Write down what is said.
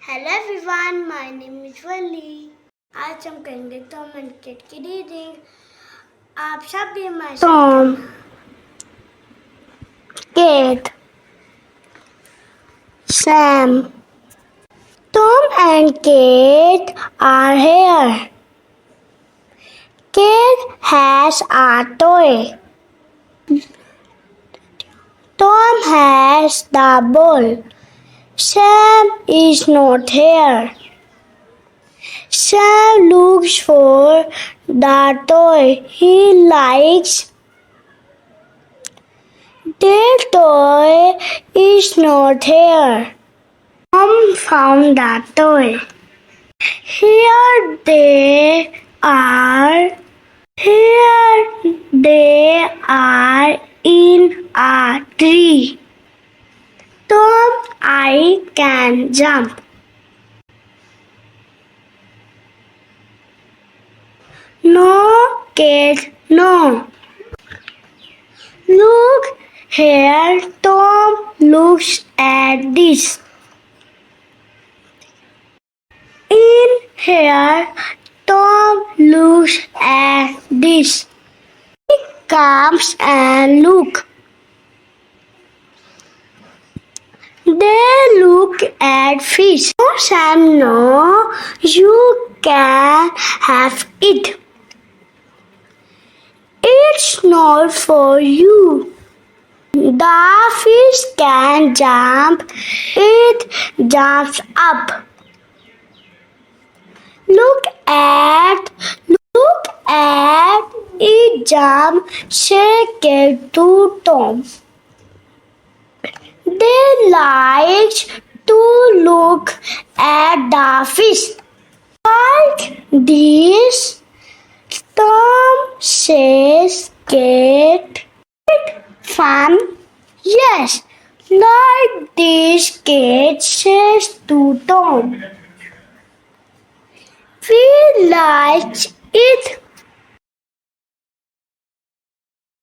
Hello everyone, my name is Wali. आज हम करेंगे टॉम एंड केट की रीडिंग। आप सब भी हमारे Tom, Kate, Sam. Tom and Kate are here. Kate has a toy. Tom has the ball. Sam is not here. Sam looks for the toy he likes. Their toy is not here. Tom found the toy. Here they are. Here they are in a tree. Tom, I can jump. No, Kate, no. Look here, Tom looks at this. In here, Tom looks at this. He comes and look. They look at fish. No, Sam, no, you can have it. It's not for you. The fish can jump. It jumps up. Look at it jump. Shake it to Tom. They like to look at the fish. Like this, Tom says, Get fun? Yes, like this, Kate says to Tom. We like it.